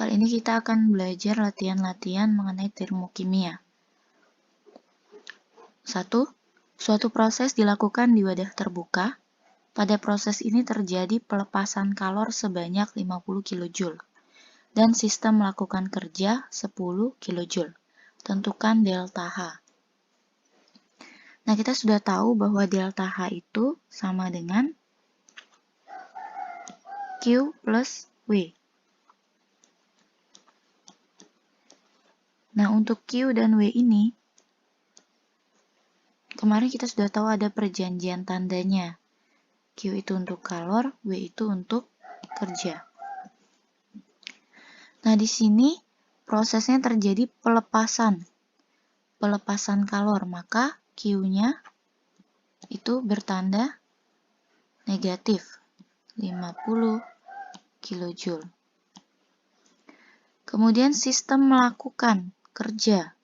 Kali ini kita akan belajar latihan-latihan mengenai termokimia. 1. Suatu proses dilakukan di wadah terbuka. Pada proses ini terjadi pelepasan kalor sebanyak 50 kJ dan sistem melakukan kerja 10 kJ. Tentukan delta H. Nah, kita sudah tahu bahwa delta H itu sama dengan Q plus W. Nah, untuk Q dan W ini, kemarin kita sudah tahu ada perjanjian tandanya. Q itu untuk kalor, W itu untuk kerja. Nah, di sini prosesnya terjadi pelepasan kalor, maka Q-nya itu bertanda negatif 50 kJ. Kemudian sistem melakukan kerja.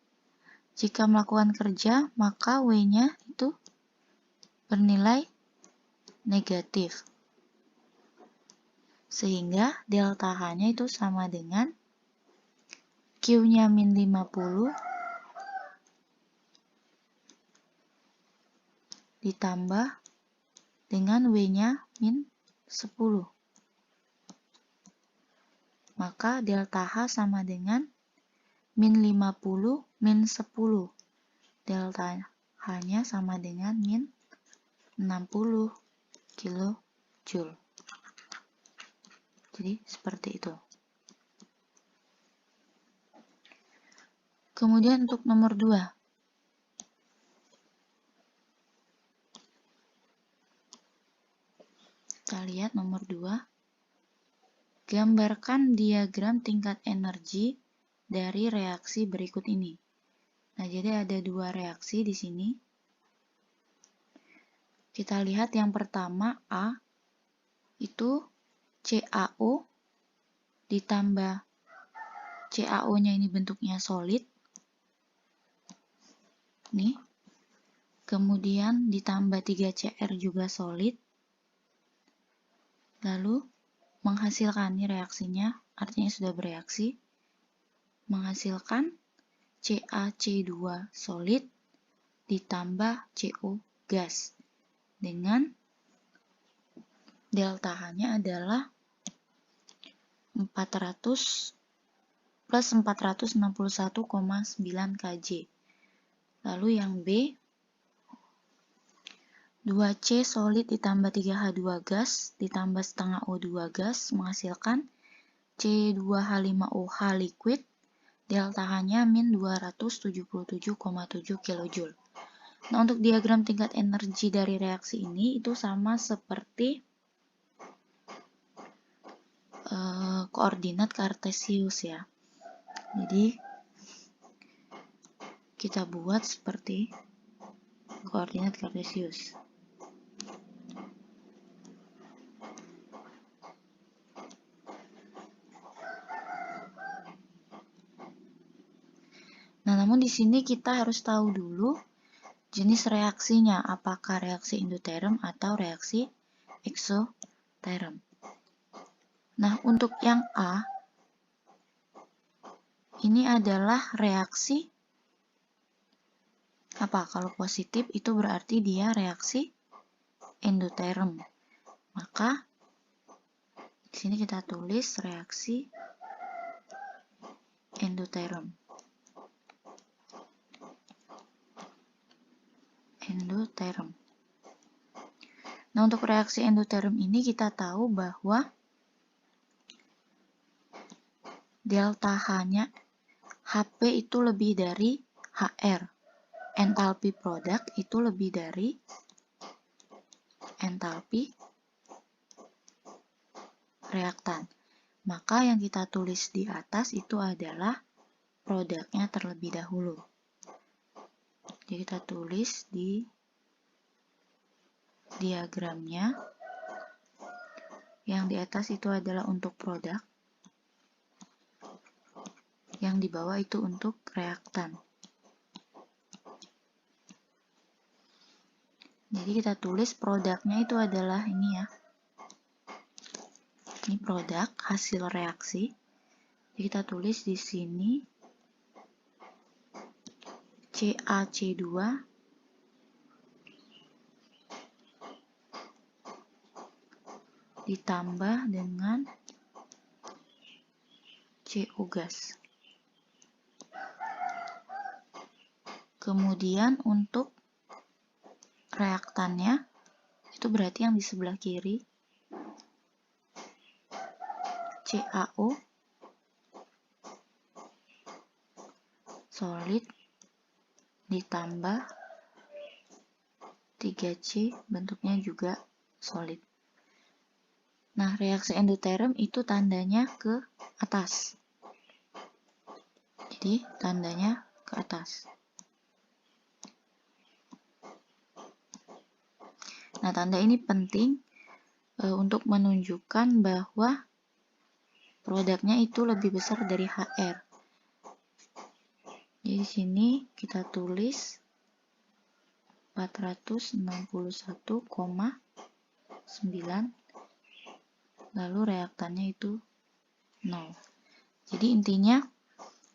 Jika melakukan kerja, maka W-nya itu bernilai negatif. Sehingga delta H-nya itu sama dengan Q-nya min 50 ditambah dengan W-nya min 10. Maka delta H sama dengan min 50 min 10. Delta H-nya sama dengan min 60 kJ. Jadi seperti itu. Kemudian untuk nomor 2. Kita lihat nomor 2. Gambarkan diagram tingkat energi dari reaksi berikut ini. Nah, jadi ada dua reaksi di sini. Kita lihat yang pertama A itu CaO ditambah CaO-nya ini bentuknya solid. Nih. Kemudian ditambah 3Cr juga solid. Lalu menghasilkan ini reaksinya, artinya sudah bereaksi, menghasilkan CaC2 solid ditambah CO gas dengan delta H-nya adalah 400 plus 461,9 kJ. Lalu yang B, 2C solid ditambah 3H2 gas ditambah setengah O2 gas menghasilkan C2H5OH liquid, delta H-nya min 277,7 kJ. Nah, untuk diagram tingkat energi dari reaksi ini itu sama seperti koordinat kartesius ya. Jadi kita buat seperti koordinat kartesius. Nah, namun di sini kita harus tahu dulu jenis reaksinya, apakah reaksi endoterm atau reaksi eksoterm. Nah, untuk yang A, ini adalah reaksi apa? Kalau positif itu berarti dia reaksi endoterm. Maka di sini kita tulis reaksi endoterm. Nah, untuk reaksi endoterm ini kita tahu bahwa delta H-nya HP itu lebih dari HR. Entalpi produk itu lebih dari entalpi reaktan. Maka yang kita tulis di atas itu adalah produknya terlebih dahulu. Jadi kita tulis di diagramnya. Yang di atas itu adalah untuk produk. Yang di bawah itu untuk reaktan. Jadi kita tulis produknya itu adalah ini ya. Ini produk hasil reaksi. Kita tulis di sini CaC2 ditambah dengan CO gas. Kemudian untuk reaktannya, itu berarti yang di sebelah kiri, CaO solid ditambah 3C bentuknya juga solid. Nah, reaksi endoterm itu tandanya ke atas. Jadi, tandanya ke atas. Nah, tanda ini penting untuk menunjukkan bahwa produknya itu lebih besar dari HR. Jadi, di sini kita tulis 461,9, lalu reaktannya itu 0. Jadi, intinya,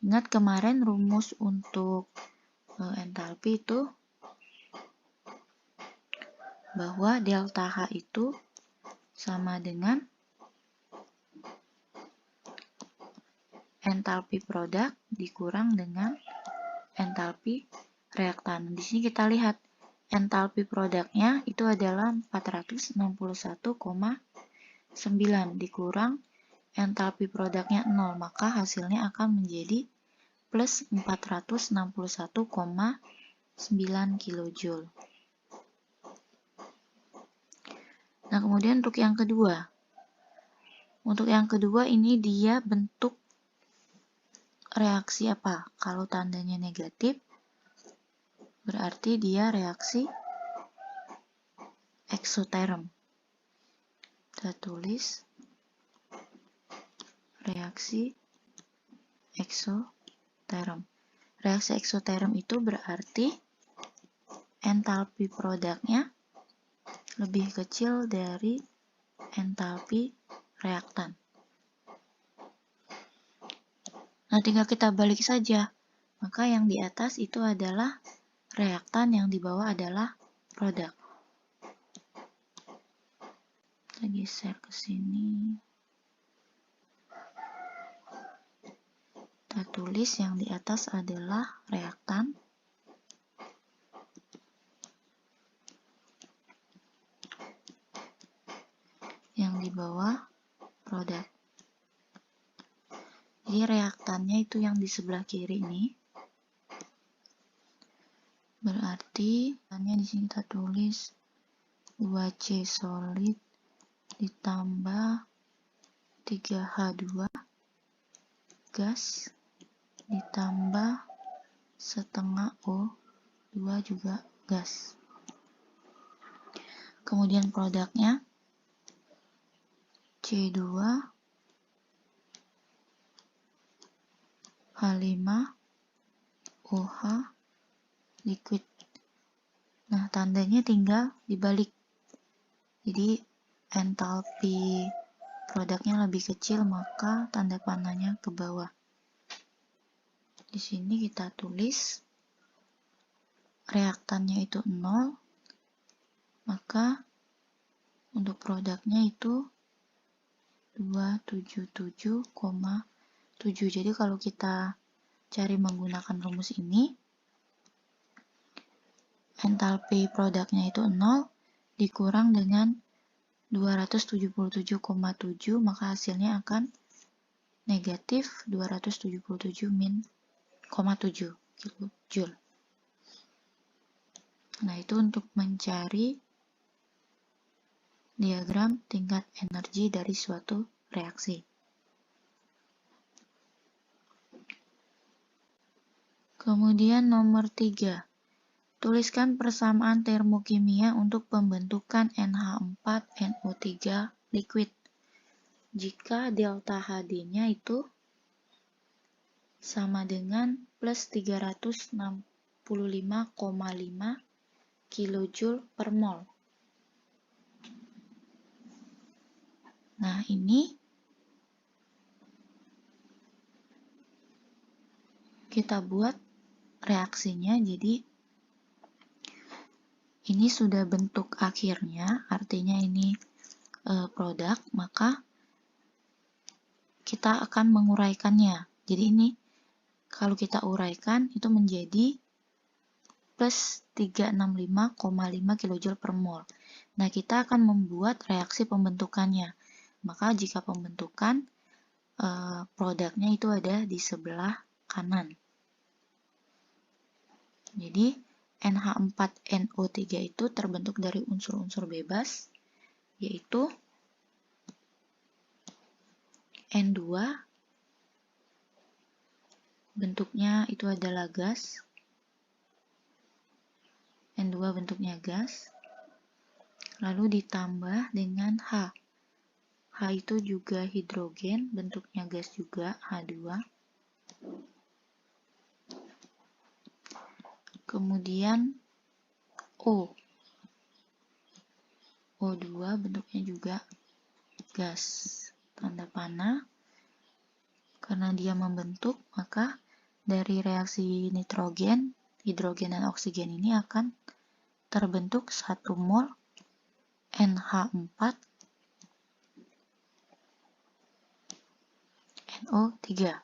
ingat kemarin rumus untuk entalpi itu bahwa delta H itu sama dengan entalpi produk dikurang dengan entalpi reaktan. Di sini kita lihat entalpi produknya itu adalah 461,9 dikurang entalpi produknya 0, maka hasilnya akan menjadi plus 461,9 kJ. Nah, kemudian untuk yang kedua. Untuk yang kedua ini dia bentuk reaksi apa? Kalau tandanya negatif, berarti dia reaksi eksoterm. Kita tulis reaksi eksoterm. Reaksi eksoterm itu berarti entalpi produknya lebih kecil dari entalpi reaktan. Nah, tinggal kita balik saja. Maka yang di atas itu adalah reaktan, yang di bawah adalah produk. Kita geser ke sini. Kita tulis yang di atas adalah reaktan. Yang di bawah produk. Jadi reaktannya itu yang di sebelah kiri ini. Berarti reaktannya di sini kita tulis 2C solid ditambah 3H2 gas ditambah setengah O2 juga gas. Kemudian produknya C2 H5 OH liquid. Nah, tandanya tinggal dibalik. Jadi entalpi produknya lebih kecil, maka tanda panahnya ke bawah. Di sini kita tulis reaktannya itu 0, maka untuk produknya itu 277,7. Jadi kalau kita cari menggunakan rumus ini, entalpi produknya itu 0 dikurang dengan 277,7, maka hasilnya akan negatif 277,7 kJ. Nah, itu untuk mencari diagram tingkat energi dari suatu reaksi. Kemudian nomor 3. Tuliskan persamaan termokimia untuk pembentukan NH4NO3 liquid. Jika delta HD-nya itu sama dengan plus 365,5 kJ per mol. Nah, ini kita buat reaksinya. Jadi ini sudah bentuk akhirnya, artinya ini produk, maka kita akan menguraikannya. Jadi ini kalau kita uraikan itu menjadi plus 365,5 kJ per mol. Nah, kita akan membuat reaksi pembentukannya. Maka jika pembentukan, produknya itu ada di sebelah kanan. Jadi NH4NO3 itu terbentuk dari unsur-unsur bebas, yaitu N2, bentuknya itu adalah gas, N2 bentuknya gas, lalu ditambah dengan H. H itu juga hidrogen, bentuknya gas juga, H2. Kemudian O. O2 bentuknya juga gas, tanda panah. Karena dia membentuk, maka dari reaksi nitrogen, hidrogen, dan oksigen ini akan terbentuk 1 mol NH4 NO3.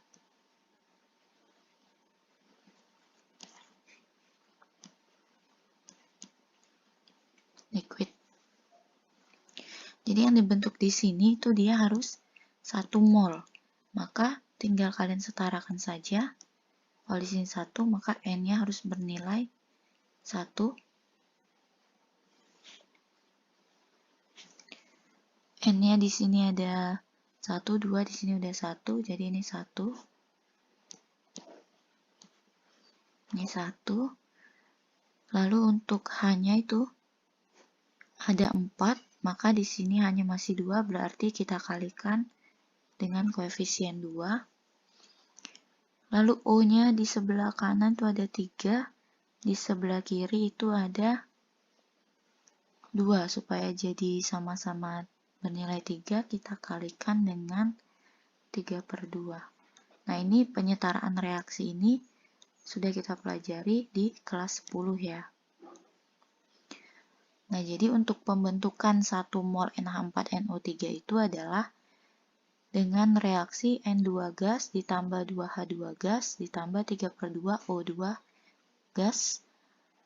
Liquid. Jadi yang dibentuk di sini itu dia harus 1 mol. Maka tinggal kalian setarakan saja. Kalau di sini 1, maka N-nya harus bernilai 1. N-nya di sini ada 1, 2, di sini udah 1, jadi ini 1. Ini 1. Lalu untuk H-nya itu ada 4, maka di sini hanya masih 2, berarti kita kalikan dengan koefisien 2. Lalu O-nya di sebelah kanan itu ada 3, di sebelah kiri itu ada 2, supaya jadi sama-sama bernilai 3, kita kalikan dengan 3/2. Nah, ini penyetaraan reaksi ini sudah kita pelajari di kelas 10 ya. Nah, jadi untuk pembentukan 1 mol NH4NO3 itu adalah dengan reaksi N2 gas ditambah 2H2 gas ditambah 3/2 O2 gas,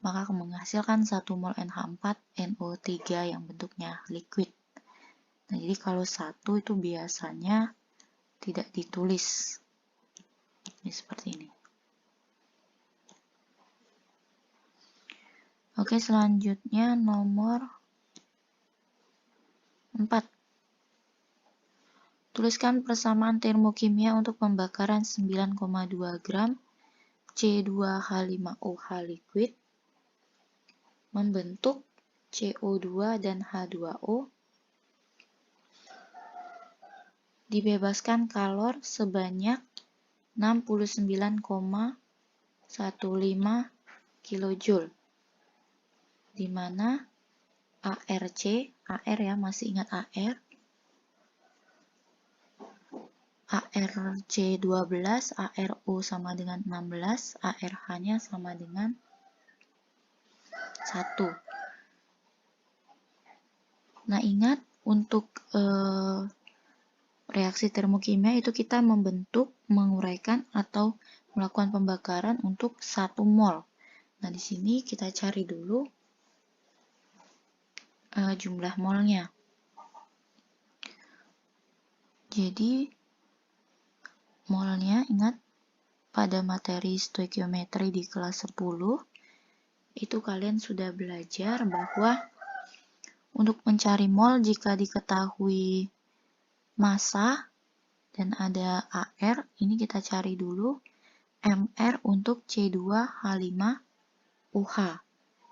maka akan menghasilkan 1 mol NH4NO3 yang bentuknya liquid. Nah, jadi kalau 1 itu biasanya tidak ditulis. Ini seperti ini. Oke, selanjutnya nomor 4. Tuliskan persamaan termokimia untuk pembakaran 9,2 gram C2H5OH liquid membentuk CO2 dan H2O. Dibebaskan kalor sebanyak 69,15 kJ, di mana ARC, AR ya, masih ingat AR, ARC12, ARO sama dengan 16, ARH-nya sama dengan 1. Nah, ingat untuk reaksi termokimia itu kita membentuk, menguraikan, atau melakukan pembakaran untuk 1 mol. Nah, di sini kita cari dulu jumlah molnya. Jadi, molnya, ingat pada materi stoikiometri di kelas 10, itu kalian sudah belajar bahwa untuk mencari mol jika diketahui massa dan ada AR, ini kita cari dulu MR untuk C2H5OH.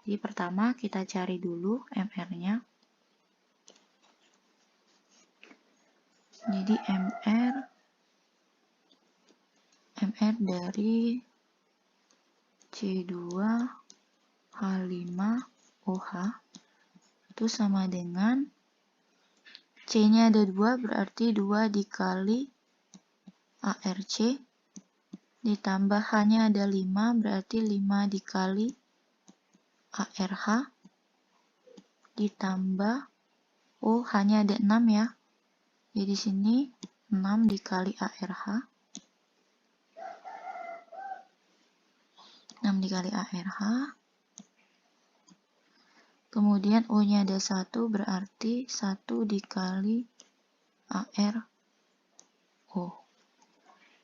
Jadi pertama kita cari dulu MR-nya. Jadi MR dari C2H5OH itu sama dengan C-nya ada 2, berarti 2 dikali ARC ditambah H-nya ada 5, berarti 5 dikali ARH, ditambah, oh H-nya ada 6 ya, jadi di sini 6 dikali ARH, 6 dikali ARH, kemudian O-nya ada 1, berarti 1 dikali ARO.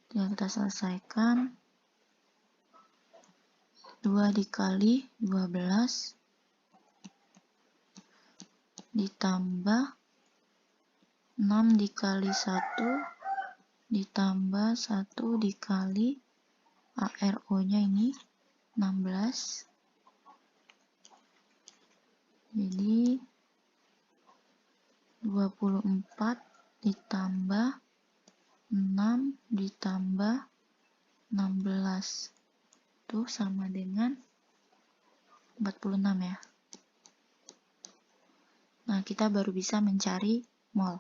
Tinggal kita selesaikan. 2 dikali 12 ditambah 6 dikali 1 ditambah 1 dikali ARO-nya ini 16. Jadi 24 ditambah 6 ditambah 16 itu sama dengan 46 ya. Nah, kita baru bisa mencari mol.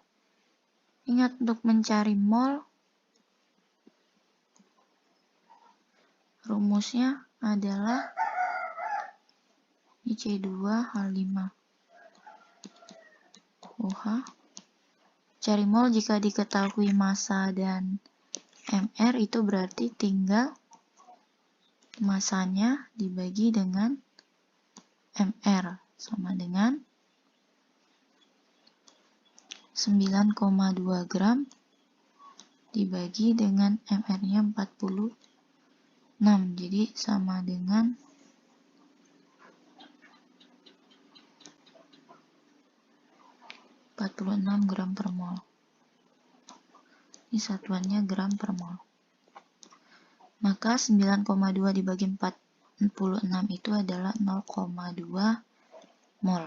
Ingat, untuk mencari mol, rumusnya adalah C2H5OH. Cari mol jika diketahui massa dan MR, itu berarti tinggal massanya dibagi dengan MR, sama dengan 9,2 gram dibagi dengan MR-nya 46, jadi sama dengan 46 gram per mol. Ini satuannya gram per mol. Maka 9,2 dibagi 46 itu adalah 0,2 mol.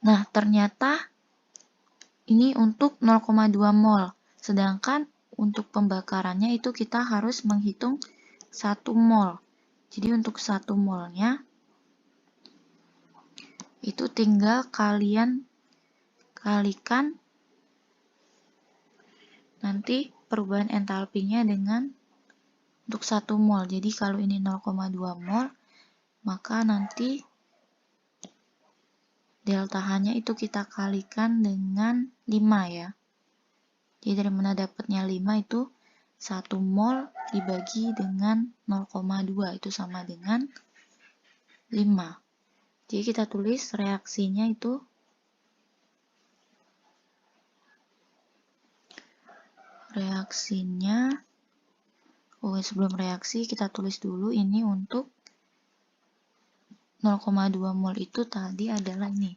Nah, ternyata ini untuk 0,2 mol. Sedangkan untuk pembakarannya itu kita harus menghitung 1 mol. Jadi untuk 1 molnya itu tinggal kalian kalikan nanti perubahan entalpinya dengan untuk 1 mol. Jadi kalau ini 0,2 mol, maka nanti delta H-nya itu kita kalikan dengan 5 ya. Jadi dari mana dapatnya 5 itu 1 mol dibagi dengan 0,2 itu sama dengan 5. Jadi kita tulis reaksinya itu sebelum reaksi kita tulis dulu ini untuk 0,2 mol itu tadi adalah ini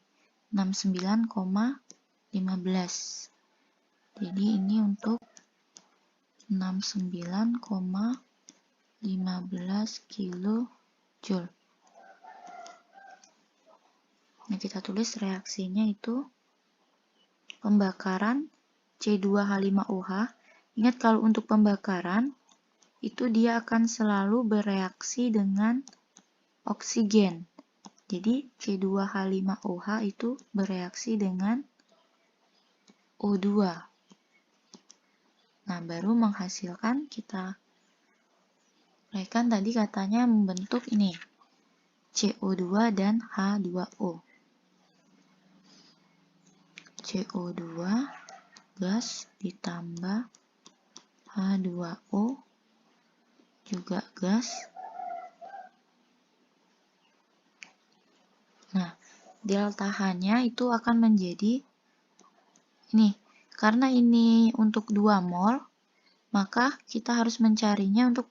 69,15. Jadi ini untuk 69,15 kilojoule. Nah, kita tulis reaksinya itu pembakaran C2H5OH. Ingat, kalau untuk pembakaran itu dia akan selalu bereaksi dengan oksigen. Jadi C2H5OH itu bereaksi dengan O2. Nah, baru menghasilkan kita uraikan tadi katanya membentuk ini CO2 dan H2O. CO2 gas ditambah H2O juga gas. Nah, delta H-nya itu akan menjadi ini. Karena ini untuk 2 mol, maka kita harus mencarinya untuk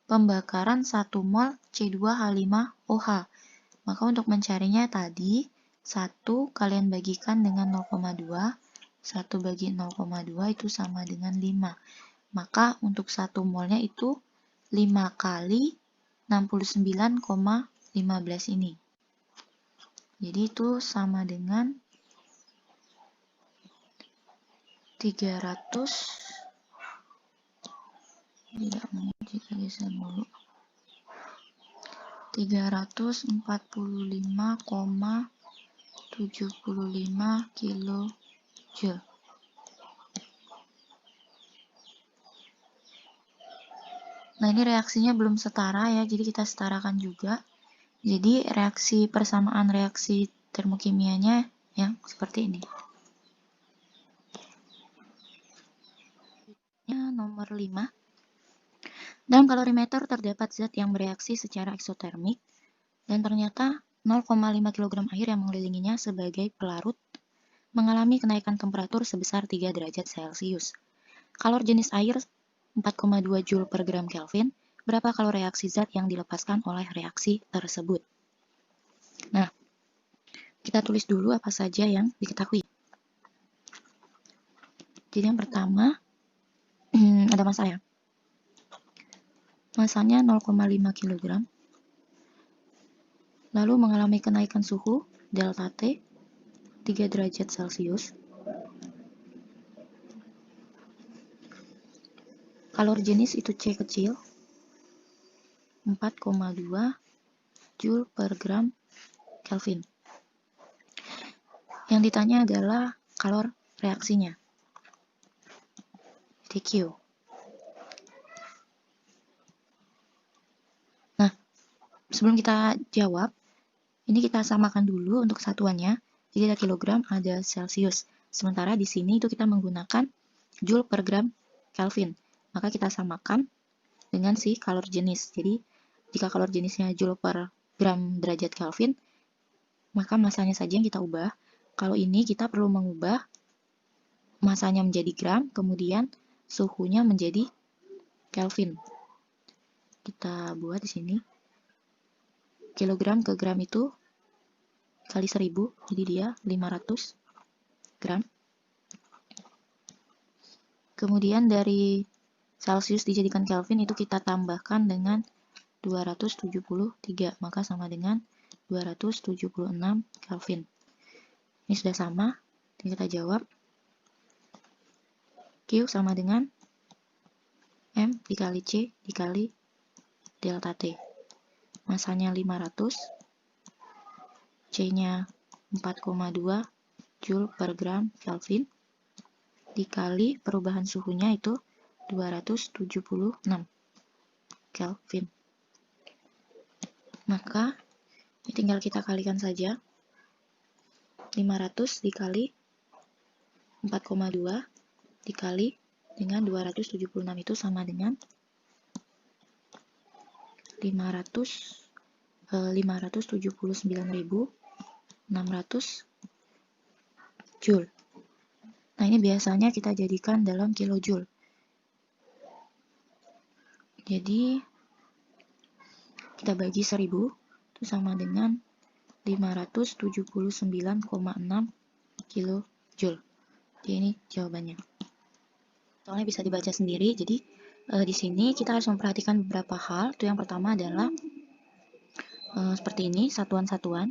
pembakaran 1 mol C2H5OH. Maka untuk mencarinya tadi, 1 kalian bagikan dengan 0,2, 1 bagi 0,2 itu sama dengan 5. Maka untuk 1 molnya itu 5 kali 69,15 ini. Jadi itu sama dengan 345,75 kilojoule. Nah, ini reaksinya belum setara ya, jadi kita setarakan juga. Jadi reaksi persamaan reaksi termokimianya yang seperti ini. Nomor 5. Dalam kalorimeter terdapat zat yang bereaksi secara eksotermik dan ternyata 0,5 kg air yang mengelilinginya sebagai pelarut mengalami kenaikan temperatur sebesar 3 derajat Celcius. Kalor jenis air 4,2 Joule per gram Kelvin. Berapa kalor reaksi zat yang dilepaskan oleh reaksi tersebut? Nah, kita tulis dulu apa saja yang diketahui. Jadi yang pertama, ada massa ya. Masanya 0,5 kg. Lalu mengalami kenaikan suhu delta T 3 derajat Celcius. Kalor jenis itu C kecil 4,2 Joule per gram Kelvin. Yang ditanya adalah kalor reaksinya, TQ. Nah, sebelum kita jawab, ini kita samakan dulu untuk satuannya. Jadi ada kilogram, ada Celsius. Sementara di sini itu kita menggunakan Joule per gram Kelvin. Maka kita samakan dengan si kalor jenis. Jadi, jika kalor jenisnya Joule per gram derajat Kelvin, maka masanya saja yang kita ubah. Kalau ini kita perlu mengubah masanya menjadi gram, kemudian suhunya menjadi Kelvin. Kita buat di sini. Kilogram ke gram itu kali 1000, jadi dia 500 gram. Kemudian dari Celsius dijadikan Kelvin itu kita tambahkan dengan 273, maka sama dengan 276 Kelvin. Ini sudah sama, kita jawab. Q sama dengan M dikali C dikali delta T. Masanya 500, C-nya 4,2 Joule per gram Kelvin, dikali perubahan suhunya itu 276 Kelvin. Maka ini tinggal kita kalikan saja. 500 dikali 4,2 dikali dengan 276 itu sama dengan 579.600 Joule. Nah, ini biasanya kita jadikan dalam kilojoule. Jadi, kita bagi 1000, itu sama dengan 579,6 kilojoule. Jadi, ini jawabannya. Soalnya bisa dibaca sendiri, jadi di sini kita harus memperhatikan beberapa hal. Itu yang pertama adalah seperti ini, satuan-satuan.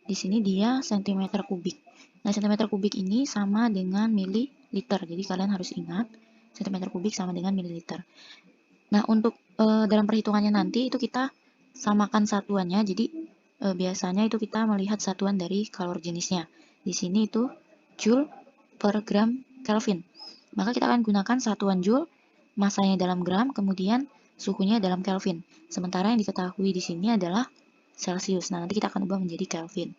Di sini dia cm kubik. Nah, cm kubik ini sama dengan mililiter. Jadi kalian harus ingat, cm kubik sama dengan mililiter. Nah, untuk dalam perhitungannya nanti itu kita samakan satuannya. Jadi biasanya itu kita melihat satuan dari kalor jenisnya. Di sini itu Joule per gram Kelvin. Maka kita akan gunakan satuan Joule, masanya dalam gram, kemudian suhunya dalam Kelvin. Sementara yang diketahui di sini adalah Celsius. Nah, nanti kita akan ubah menjadi Kelvin.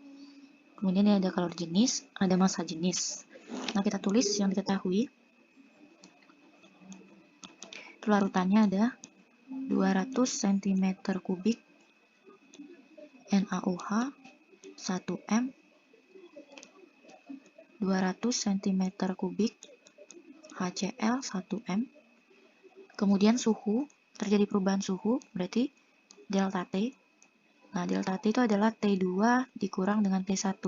Kemudian ada kalor jenis, ada massa jenis. Nah, kita tulis yang diketahui. Larutannya ada 200 cm kubik NaOH 1M, 200 cm kubik HCl 1M. Kemudian suhu, terjadi perubahan suhu, berarti delta T. Nah, delta T itu adalah T2 dikurang dengan T1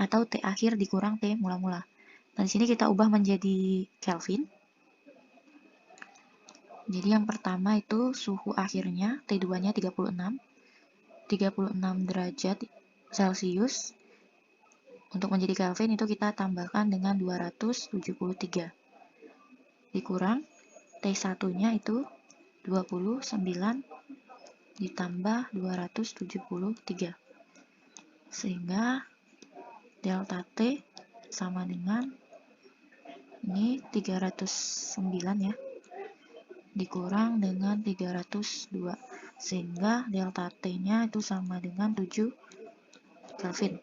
atau T akhir dikurang T mula-mula. Nah, di sini kita ubah menjadi Kelvin. Jadi yang pertama itu suhu akhirnya T2-nya 36 derajat Celcius. Untuk menjadi Kelvin itu kita tambahkan dengan 273. Dikurang T1-nya itu 29 ditambah 273. Sehingga delta T sama dengan ini 309 ya. dikurang dengan 302, sehingga delta T-nya itu sama dengan 7 Kelvin.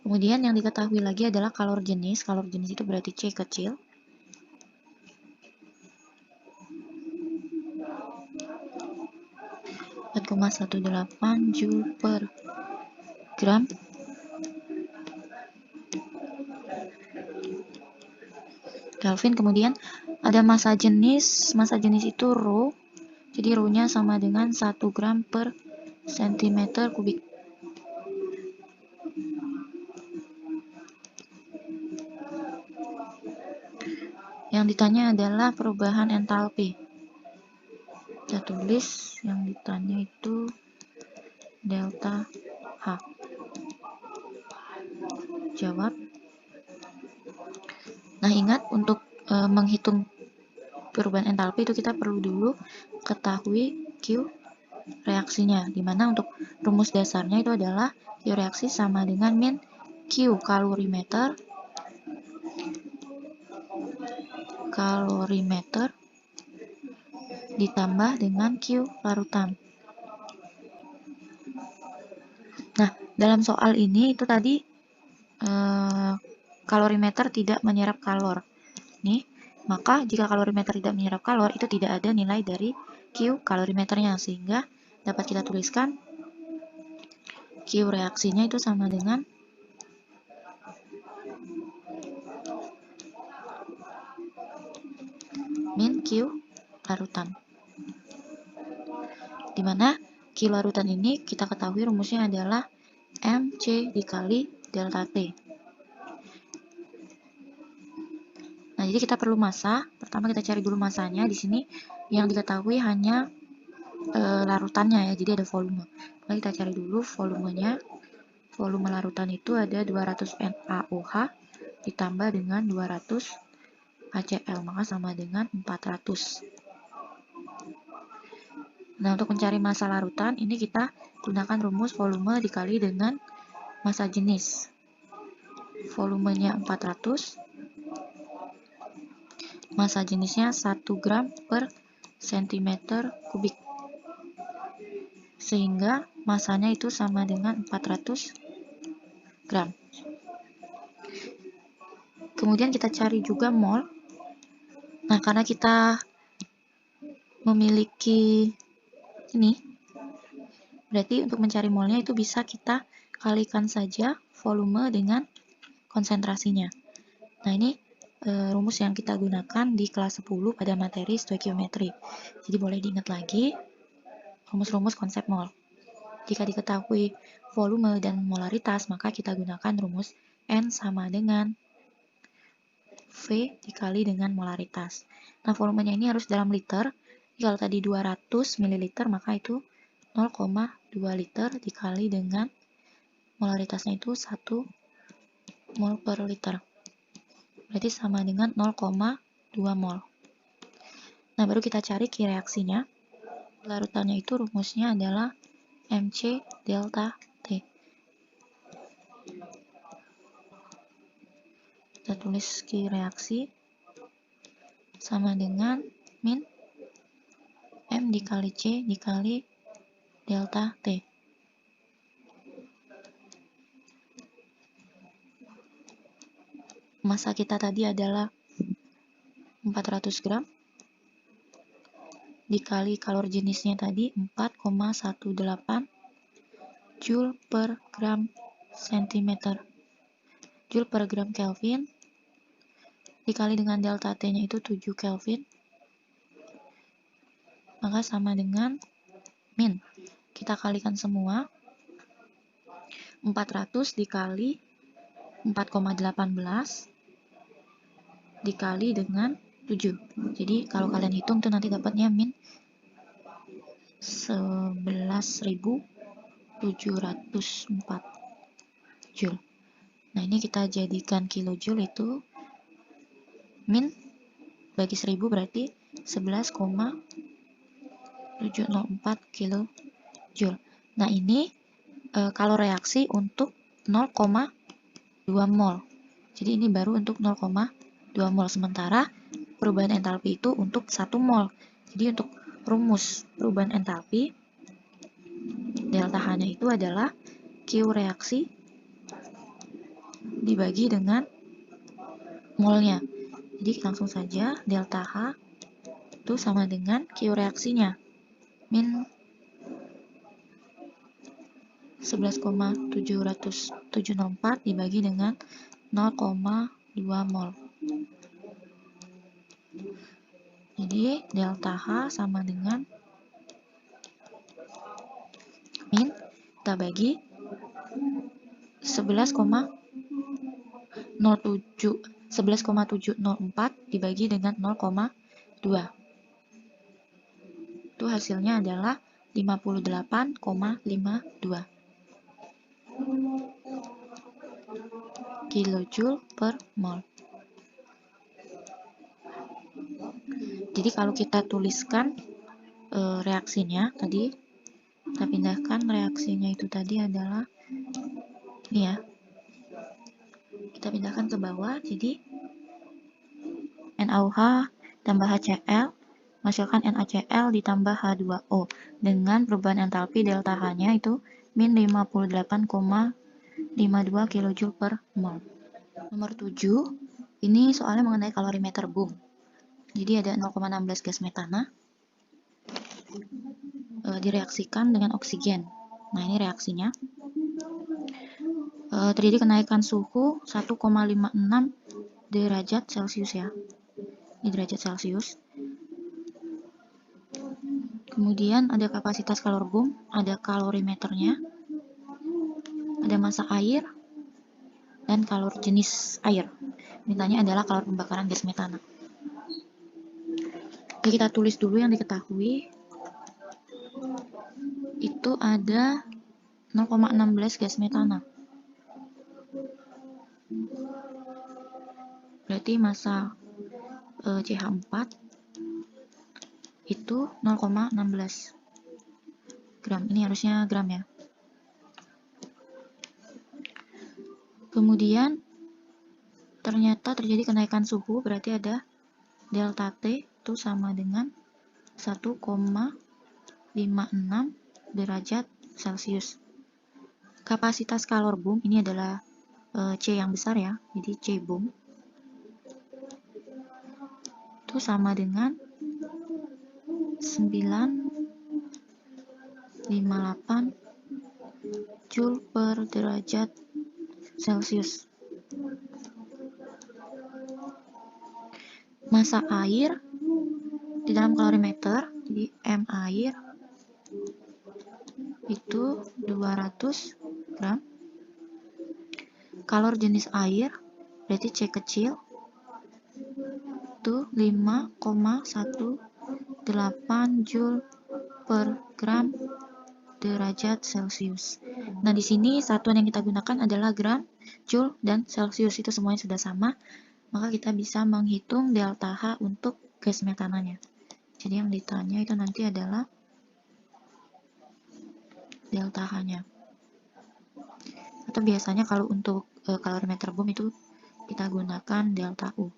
Kemudian yang diketahui lagi adalah kalor jenis. Kalor jenis itu berarti C kecil. (4,18 Joule per gram Kelvin. Kemudian ada massa jenis itu rho, jadi rho-nya sama dengan 1 gram per centimeter kubik. Yang ditanya adalah perubahan entalpi. Kita tulis yang ditanya itu delta H. Jawab. Nah, ingat untuk menghitung perubahan entalpi itu kita perlu dulu ketahui Q reaksinya, dimana untuk rumus dasarnya itu adalah Q reaksi sama dengan min Q kalorimeter ditambah dengan Q larutan. Nah, dalam soal ini itu tadi kalorimeter tidak menyerap kalor. Nih, maka jika kalorimeter tidak menyerap kalor, itu tidak ada nilai dari Q kalorimeternya, sehingga dapat kita tuliskan Q reaksinya itu sama dengan min Q larutan. Dimana Q larutan ini kita ketahui rumusnya adalah MC dikali delta T. Nah, jadi kita perlu massa. Pertama kita cari dulu massanya. Di sini yang diketahui hanya larutannya ya, jadi ada volume. Maka kita cari dulu volumenya. Volume larutan itu ada 200 NaOH ditambah dengan 200 HCl, maka sama dengan 400. Nah, untuk mencari massa larutan, ini kita gunakan rumus volume dikali dengan massa jenis. Volumenya 400, massa jenisnya 1 gram per centimeter kubik, sehingga massanya itu sama dengan 400 gram. Kemudian kita cari juga mol. Nah, karena kita memiliki ini, berarti untuk mencari molnya itu bisa kita kalikan saja volume dengan konsentrasinya. Nah, ini rumus yang kita gunakan di kelas 10 pada materi stoikiometri. Jadi boleh diingat lagi rumus-rumus konsep mol. Jika diketahui volume dan molaritas, maka kita gunakan rumus N sama dengan V dikali dengan molaritas. Nah, volumenya ini harus dalam liter. Kalau tadi 200 ml, maka itu 0,2 liter dikali dengan molaritasnya itu 1 mol per liter. Berarti sama dengan 0,2 mol. Nah, baru kita cari Q reaksinya. Larutannya itu rumusnya adalah MC delta T. Kita tulis Q reaksi sama dengan min M dikali C dikali delta T. Massa kita tadi adalah 400 gram dikali kalor jenisnya tadi 4,18 Joule per gram centimeter. Joule per gram Kelvin dikali dengan delta T-nya itu 7 Kelvin, maka sama dengan min. Kita kalikan semua. 400 dikali 4,18 dikali dengan 7. Jadi kalau kalian hitung tuh nanti dapatnya min 11.704 Joule. Nah, ini kita jadikan kilojoule, itu min bagi 1000 berarti 11,704 kilojoule. Nah, ini kalau reaksi untuk 0,2 mol. Jadi ini baru untuk 0,2 mol. Sementara perubahan entalpi itu untuk 1 mol. Jadi untuk rumus perubahan entalpi, delta H-nya itu adalah Q reaksi dibagi dengan molnya. Jadi langsung saja delta H itu sama dengan Q reaksinya, min 11,704 dibagi dengan 0,2 mol. Jadi delta H sama dengan min, kita bagi 11,704 dibagi dengan 0,2. Itu hasilnya adalah 58,52 kilojoule per mol. Jadi kalau kita tuliskan reaksinya tadi, kita pindahkan reaksinya itu tadi adalah ini ya. Kita pindahkan ke bawah, jadi NaOH tambah HCl menghasilkan NaCl ditambah H2O dengan perubahan entalpi delta H-nya itu min 58,52 kJ per mol. Nomor 7, ini soalnya mengenai kalorimeter boom. Jadi ada 0,16 gas metana direaksikan dengan oksigen. Nah, ini reaksinya. Terjadi kenaikan suhu 1,56 derajat Celcius ya. Ini derajat Celcius. Kemudian ada kapasitas kalor boom, ada kalorimeternya, ada massa air, dan kalor jenis air. Mintanya adalah kalor pembakaran gas metana. Oke, kita tulis dulu yang diketahui. Itu ada 0,16 gas metana. Berarti massa CH4 itu 0,16 gram. Ini harusnya gram ya. Kemudian ternyata terjadi kenaikan suhu, berarti ada delta T itu sama dengan 1,56 derajat Celcius. Kapasitas kalor boom ini adalah C yang besar ya, jadi C boom itu sama dengan 958 Joule per derajat Celcius. Massa air di dalam kalorimeter, jadi M air itu 200 gram. Kalor jenis air, berarti C kecil, itu 5,18 Joule per gram derajat Celcius. Nah, di sini satuan yang kita gunakan adalah gram, Joule, dan Celcius. Itu semuanya sudah sama. Maka kita bisa menghitung delta H untuk gas metananya. Jadi yang ditanya itu nanti adalah delta H-nya. Atau biasanya kalau untuk kalorimeter boom itu kita gunakan delta U.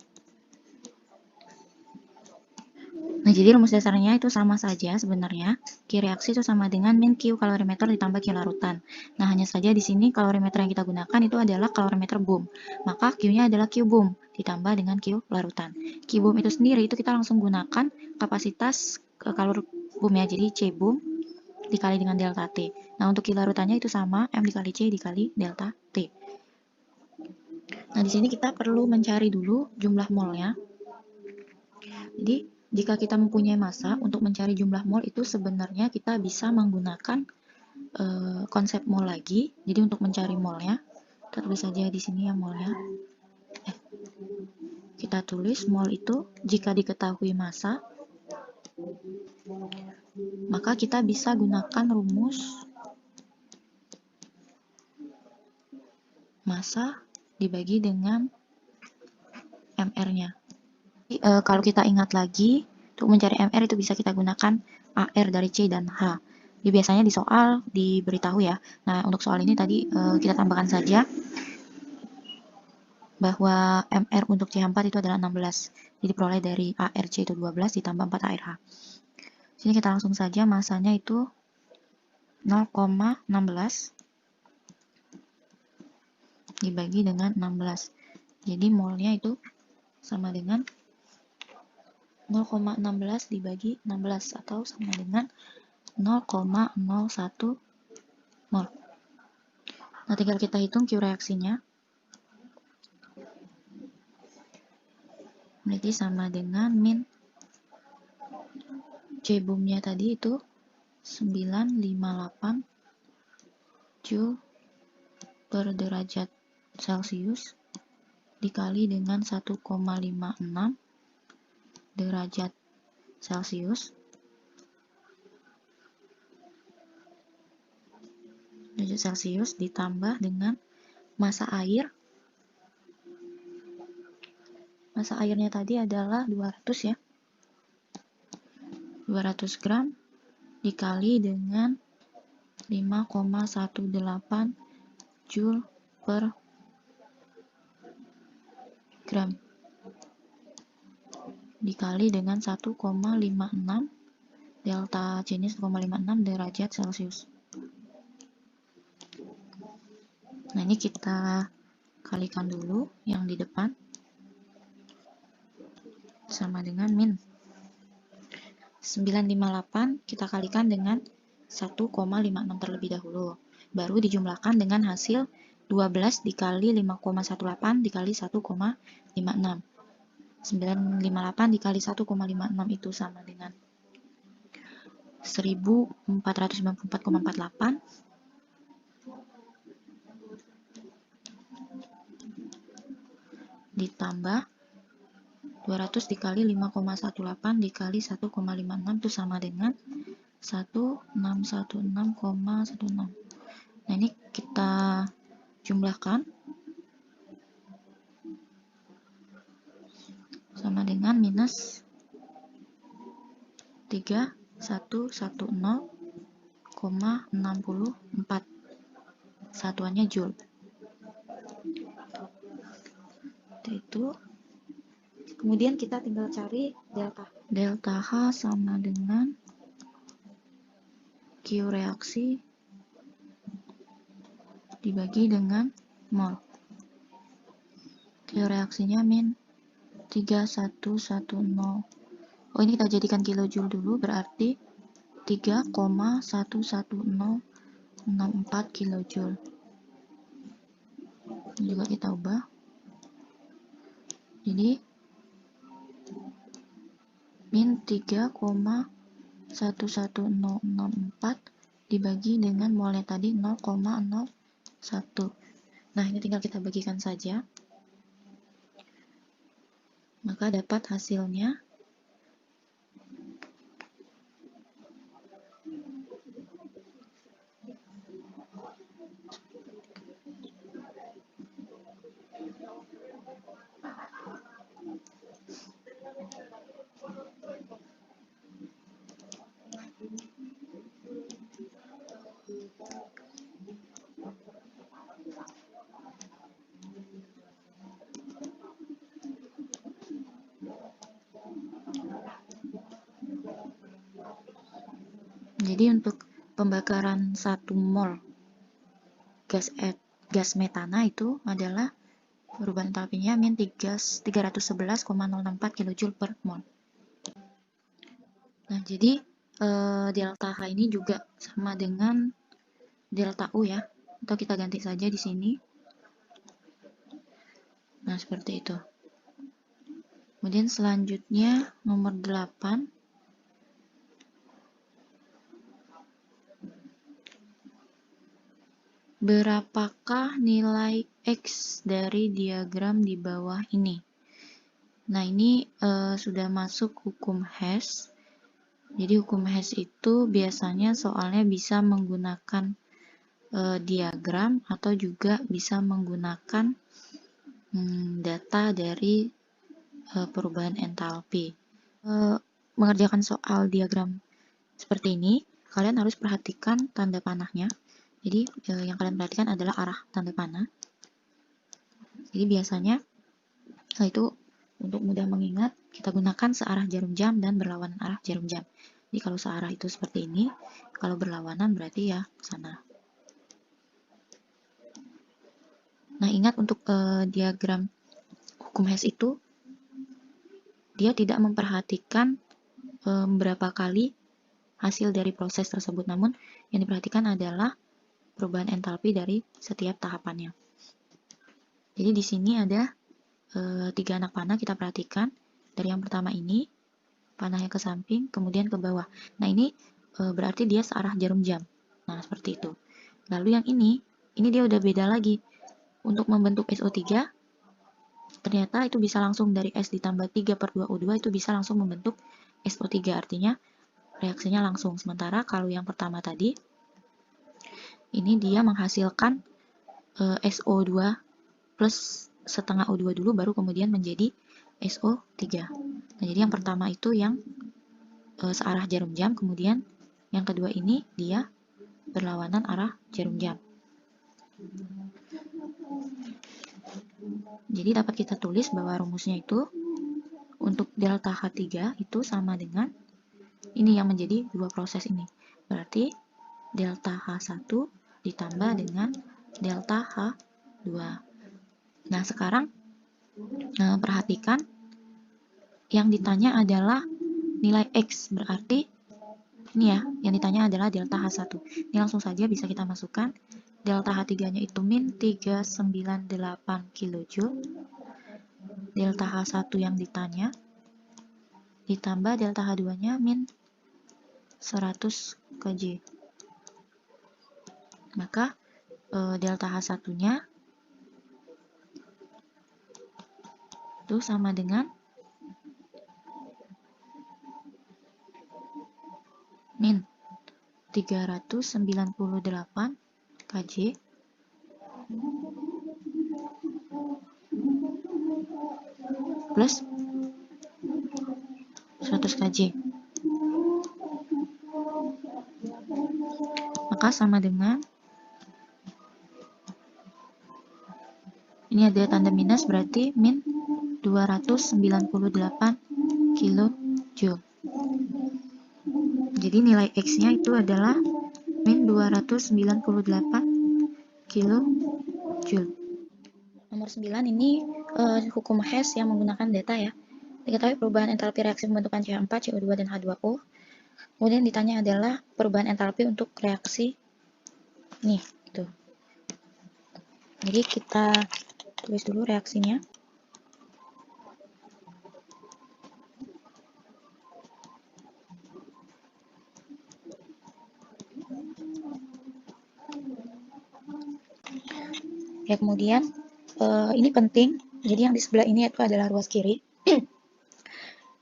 Nah, jadi rumus dasarnya itu sama saja sebenarnya. Q reaksi itu sama dengan min Q kalorimeter ditambah Q larutan. Nah, hanya saja di sini kalorimeter yang kita gunakan itu adalah kalorimeter boom. Maka Q-nya adalah Q boom ditambah dengan Q larutan. Q boom itu sendiri itu kita langsung gunakan kapasitas kalor boom ya. Jadi C boom dikali dengan delta T. Nah, untuk Q larutannya itu sama M dikali C dikali delta T. Nah, di sini kita perlu mencari dulu jumlah molnya. Jadi, jika kita mempunyai massa, untuk mencari jumlah mol itu sebenarnya kita bisa menggunakan konsep mol lagi. Jadi untuk mencari molnya, kita tulis saja di sini ya molnya. Kita tulis mol itu jika diketahui massa, maka kita bisa gunakan rumus massa dibagi dengan MR-nya. Kalau kita ingat lagi, untuk mencari MR itu bisa kita gunakan AR dari C dan H. Jadi biasanya di soal diberitahu ya. Nah, untuk soal ini tadi kita tambahkan saja bahwa MR untuk CH4 itu adalah 16. Jadi diperoleh dari ARC itu 12 ditambah 4 ARH. Sini kita langsung saja, masanya itu 0,16 dibagi dengan 16. Jadi molnya itu sama dengan 0,16 dibagi 16 atau sama dengan 0,01 mol. Nah, tinggal kita hitung Q reaksinya. Berarti sama dengan min C boomnya tadi itu 958 Joule per derajat Celcius dikali dengan 1,56 derajat Celcius ditambah dengan massa air. Massa airnya tadi adalah 200 ya. 200 gram dikali dengan 5,18 Joule per gram dikali dengan 1,56 delta C ini 1,56 derajat Celcius. Nah, ini kita kalikan dulu yang di depan sama dengan min 958 kita kalikan dengan 1,56 terlebih dahulu, baru dijumlahkan dengan hasil 12 dikali 5,18 dikali 1,56. 958 dikali 1,56 itu sama dengan 1494,48 ditambah 200 dikali 5,18 dikali 1,56 itu sama dengan 1616,16. Nah, ini kita jumlahkan sama dengan minus 3110,64 satuannya Joule. Itu kemudian kita tinggal cari delta H sama dengan Q reaksi dibagi dengan mol. Q reaksinya min 3110. Oh, ini kita jadikan kilojoule dulu, berarti 3,11064 kilojoule. Ini juga kita ubah. Jadi min 3,11064 dibagi dengan molnya tadi 0,01. Nah, ini tinggal kita bagikan saja. Maka dapat hasilnya jadi untuk pembakaran 1 mol gas metana itu adalah perubahan entalpinya min 311,064 kJ per mol. Nah, jadi delta H ini juga sama dengan delta U ya, atau kita ganti saja di sini. Nah, seperti itu. Kemudian selanjutnya nomor 8. Berapakah nilai X dari diagram di bawah ini? Nah, ini sudah masuk hukum Hess. Jadi hukum Hess itu biasanya soalnya bisa menggunakan diagram atau juga bisa menggunakan data dari perubahan entalpi. Mengerjakan soal diagram seperti ini, kalian harus perhatikan tanda panahnya. Jadi yang kalian perhatikan adalah arah tanda panah. Jadi biasanya Nah, itu untuk mudah mengingat, kita gunakan searah jarum jam dan berlawanan arah jarum jam. Jadi kalau searah itu seperti ini, kalau berlawanan berarti ya sana. Nah, ingat untuk diagram hukum Hess itu, dia tidak memperhatikan berapa kali hasil dari proses tersebut, namun yang diperhatikan adalah perubahan entalpi dari setiap tahapannya. Jadi di sini ada 3 anak panah, kita perhatikan. Dari yang pertama ini, panahnya ke samping, kemudian ke bawah. Nah, ini berarti dia searah jarum jam. Nah, seperti itu. Lalu yang ini dia udah beda lagi. Untuk membentuk SO3, ternyata itu bisa langsung dari S ditambah 3/2O2 itu bisa langsung membentuk SO3, artinya reaksinya langsung. Sementara kalau yang pertama tadi, ini dia menghasilkan SO2 plus setengah O2 dulu, baru kemudian menjadi SO3. Nah, jadi yang pertama itu yang searah jarum jam, kemudian yang kedua ini dia berlawanan arah jarum jam. Jadi dapat kita tulis bahwa rumusnya itu untuk delta H3 itu sama dengan ini yang menjadi dua proses ini. Berarti delta H1 ditambah dengan delta H2. Nah, sekarang perhatikan yang ditanya adalah nilai X, berarti ini ya, yang ditanya adalah delta H1. Ini langsung saja bisa kita masukkan. Delta H3-nya itu min 398 kJ. Delta H1 yang ditanya ditambah delta H2-nya min 100 kJ. Maka delta H1-nya itu sama dengan min 398 kJ plus 100 kJ. Maka sama dengan, ini ada tanda minus, berarti min 298 kJ. Jadi nilai X-nya itu adalah min 298 kJ. Nomor 9 ini hukum Hess yang menggunakan data ya. Diketahui perubahan entalpi reaksi pembentukan CH4, CO2, dan H2O. Kemudian ditanya adalah perubahan entalpi untuk reaksi nih, gitu. Jadi kita tulis dulu reaksinya. Ya, kemudian ini penting. Jadi yang di sebelah ini itu adalah ruas kiri.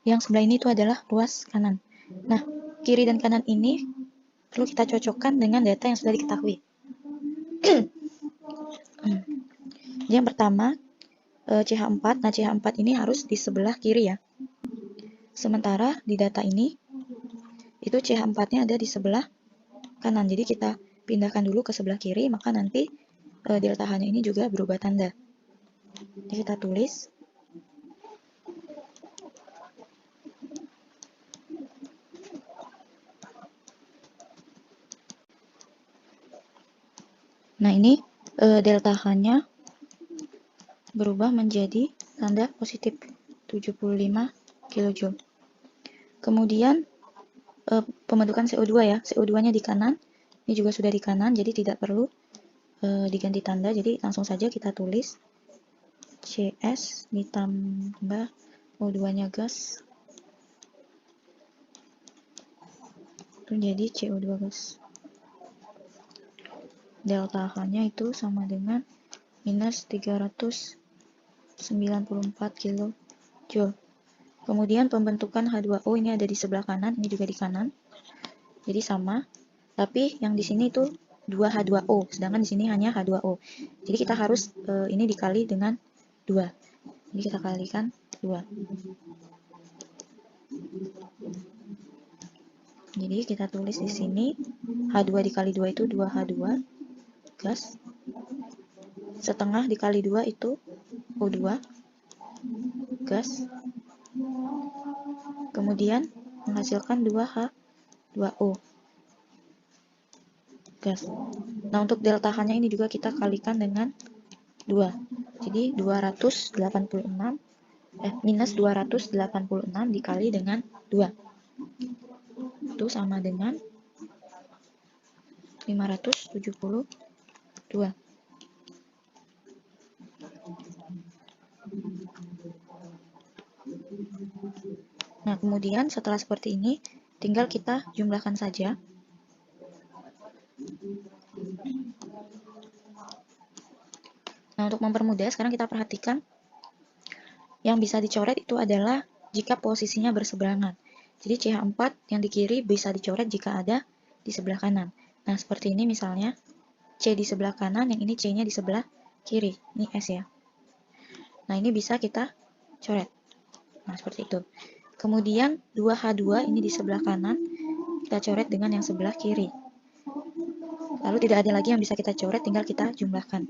Yang sebelah ini itu adalah ruas kanan. Nah, kiri dan kanan ini perlu kita cocokkan dengan data yang sudah diketahui. Jadi yang pertama, CH4. Nah, CH4 ini harus di sebelah kiri ya. Sementara di data ini, itu CH4-nya ada di sebelah kanan. Jadi kita pindahkan dulu ke sebelah kiri, maka nanti delta H-nya ini juga berubah tanda. Jadi kita tulis. Nah, ini delta H-nya berubah menjadi tanda positif 75 kJ. Kemudian pembentukan CO2 ya, CO2-nya di kanan, ini juga sudah di kanan, jadi tidak perlu diganti tanda, jadi langsung saja kita tulis CS ditambah O2-nya gas, itu jadi CO2 gas. Delta H-nya itu sama dengan minus 394 kJ. Kemudian pembentukan H2O ini ada di sebelah kanan, ini juga di kanan. Jadi sama, tapi yang di sini itu 2H2O, sedangkan di sini hanya H2O. Jadi kita harus ini dikali dengan 2. Jadi kita kalikan 2. Jadi kita tulis di sini H2 dikali 2 itu 2H2 gas. Setengah dikali 2 itu O2. gas, kemudian menghasilkan 2H2O gas. Nah, untuk delta H-nya ini juga kita kalikan dengan 2. Jadi minus 286 dikali dengan 2. Itu sama dengan 572. Nah, kemudian setelah seperti ini, tinggal kita jumlahkan saja. Nah, untuk mempermudah, sekarang kita perhatikan yang bisa dicoret itu adalah jika posisinya berseberangan. Jadi CH4 yang di kiri bisa dicoret jika ada di sebelah kanan. Nah, seperti ini misalnya, C di sebelah kanan, yang ini C-nya di sebelah kiri. Ini S ya. Nah, ini bisa kita coret. Nah, seperti itu. Kemudian 2H2 ini di sebelah kanan, kita coret dengan yang sebelah kiri. Lalu tidak ada lagi yang bisa kita coret, tinggal kita jumlahkan.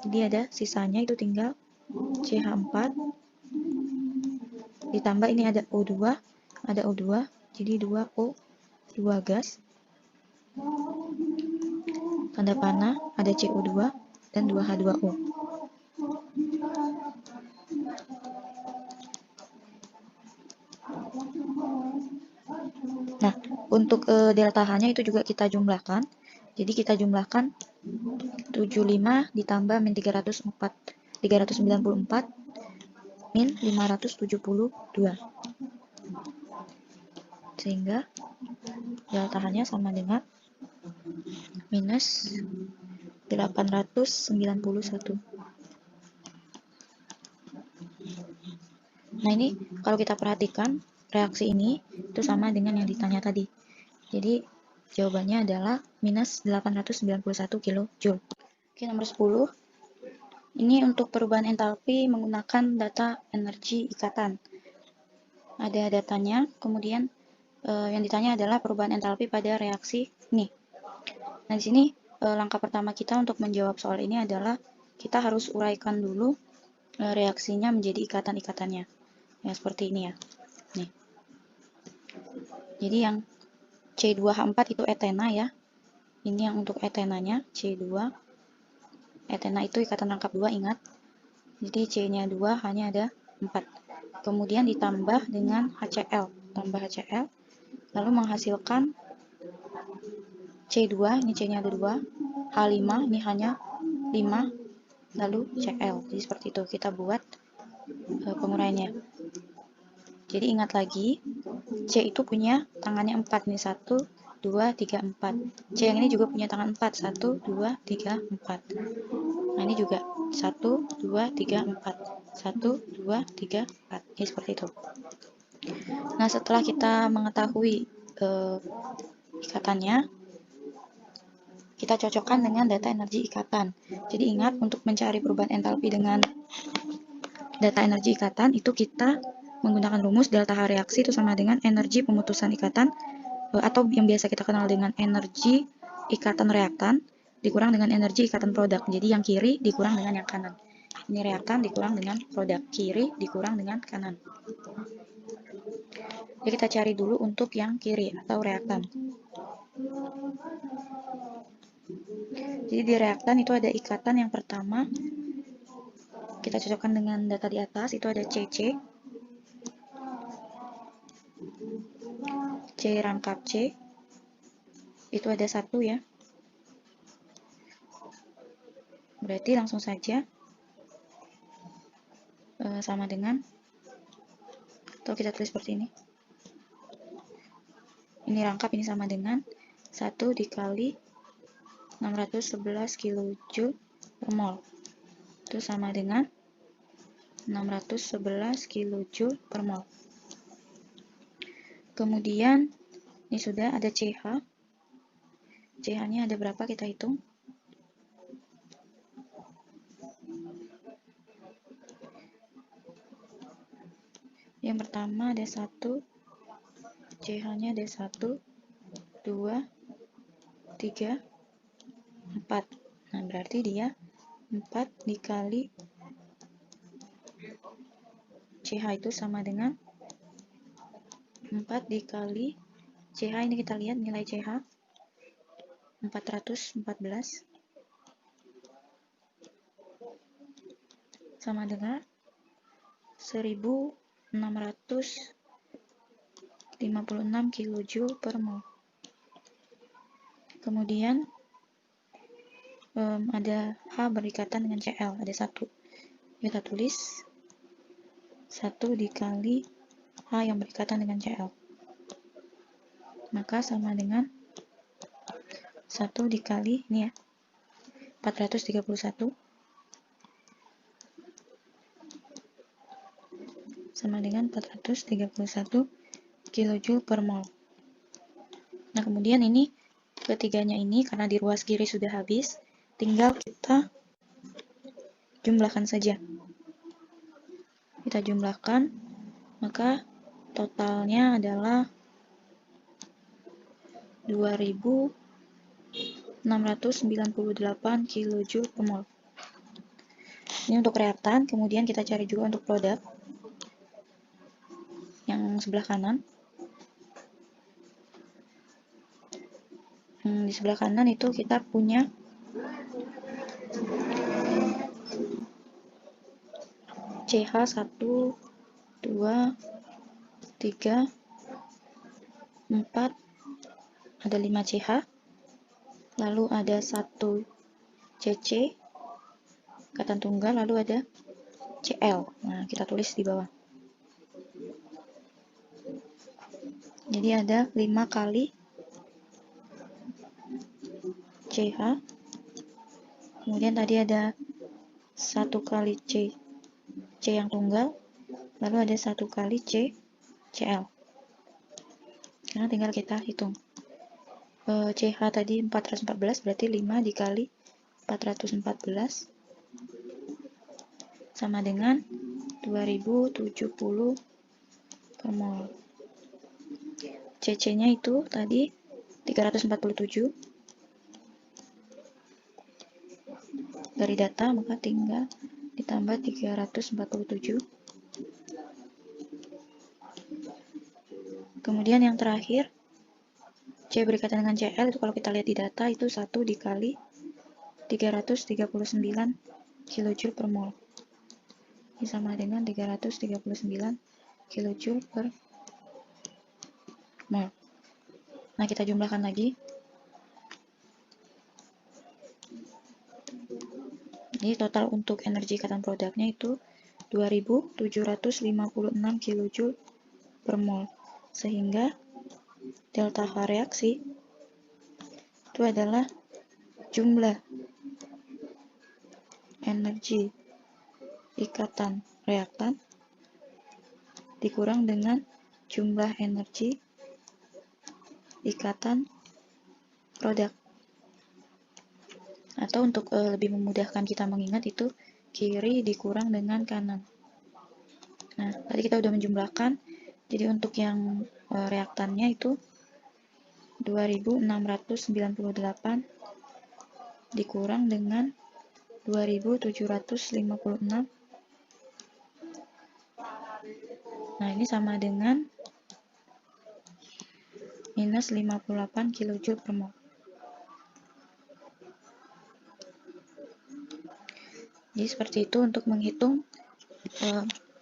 Jadi ada sisanya itu tinggal CH4 ditambah ini ada O2, jadi 2O, 2 gas. Tanda panah ada CO2 dan 2H2O. Nah, untuk delta H-nya itu juga kita jumlahkan. Jadi kita jumlahkan 75 ditambah min 394 min 572. Sehingga delta H-nya sama dengan minus 891. Nah, ini kalau kita perhatikan reaksi ini itu sama dengan yang ditanya tadi. Jadi jawabannya adalah minus 891 kJ. Oke, nomor 10. Ini untuk perubahan entalpi menggunakan data energi ikatan. Ada datanya, kemudian yang ditanya adalah perubahan entalpi pada reaksi ini. Nah, di sini langkah pertama kita untuk menjawab soal ini adalah kita harus uraikan dulu reaksinya menjadi ikatan-ikatannya. Ya, seperti ini ya. Nih. Jadi yang C2H4 itu etena ya. Ini yang untuk etenanya, C2. Etena itu ikatan rangkap 2, ingat. Jadi C-nya 2, H-nya ada 4. Kemudian ditambah dengan HCl. Tambah HCl. Lalu menghasilkan C2, ini C-nya ada 2. H5, ini H-nya 5. Lalu Cl. Jadi seperti itu. Kita buat penguraiannya. Jadi ingat lagi, C itu punya tangannya 4 nih, 1, 2, 3, 4. C yang ini juga punya tangan 4, 1, 2, 3, 4. Nah, ini juga 1, 2, 3, 4. 1, 2, 3, 4. Ini seperti itu. Nah, setelah kita mengetahui ikatannya, kita cocokkan dengan data energi ikatan. Jadi ingat, untuk mencari perubahan entalpi dengan data energi ikatan, itu kita menggunakan rumus delta H reaksi itu sama dengan energi pemutusan ikatan atau yang biasa kita kenal dengan energi ikatan reaktan dikurang dengan energi ikatan produk. Jadi yang kiri dikurang dengan yang kanan. Ini reaktan dikurang dengan produk, kiri dikurang dengan kanan. Jadi kita cari dulu untuk yang kiri atau reaktan. Jadi di reaktan itu ada ikatan yang pertama, kita cocokkan dengan data di atas, itu ada CC. C rangkap C itu ada 1 ya, berarti langsung saja sama dengan, atau kita tulis seperti ini rangkap, ini sama dengan 1 dikali 611 kJ per mol, itu sama dengan 611 kJ per mol. Kemudian ini sudah ada CH. CH-nya ada berapa, kita hitung. Yang pertama ada 1, CH-nya ada 1, 2, 3, 4. Nah, berarti dia 4 dikali CH itu sama dengan 4 dikali CH, ini kita lihat nilai CH 414 sama dengan 1656 kJ per mol. Kemudian ada H berikatan dengan Cl, ada 1. Kita tulis 1 dikali H yang berikatan dengan Cl. Maka sama dengan 1 dikali, ini ya, 431 sama dengan 431 kJ per mol. Nah, kemudian ini ketiganya ini karena di ruas kiri sudah habis, tinggal kita jumlahkan saja. Kita jumlahkan, maka totalnya adalah 2698 kJ per mol. Ini untuk reaktan, kemudian kita cari juga untuk produk yang sebelah kanan. Di sebelah kanan itu kita punya CH 1, 2, 3, 4, ada 5 CH, lalu ada 1 CC, ikatan tunggal, lalu ada CL. Nah, kita tulis di bawah. Jadi ada 5 kali CH, kemudian tadi ada 1 kali C yang tunggal, lalu ada 1 kali CL. Karena tinggal kita hitung. CH tadi 414, berarti 5 dikali 414 sama dengan 2070 per mol. CC-nya itu tadi 347 dari data, maka tinggal ditambah 347. Kemudian yang terakhir C berikatan dengan Cl itu kalau kita lihat di data itu 1 dikali 339 kJ per mol. Ini sama dengan 339 kJ per mol. Nah, kita jumlahkan lagi. Jadi total untuk energi ikatan produknya itu 2756 kJ per mol. Sehingga delta H reaksi itu adalah jumlah energi ikatan reaktan dikurang dengan jumlah energi ikatan produk. Atau untuk lebih memudahkan kita mengingat itu kiri dikurang dengan kanan. Nah, tadi kita udah menjumlahkan. Jadi untuk yang reaktannya itu 2698 dikurang dengan 2756. Nah, ini sama dengan minus 58 kJ per mol. Jadi seperti itu untuk menghitung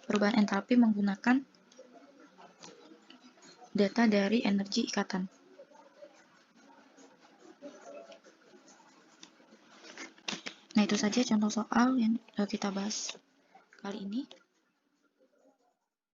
perubahan entalpi menggunakan data dari energi ikatan. Nah, itu saja contoh soal yang kita bahas kali ini.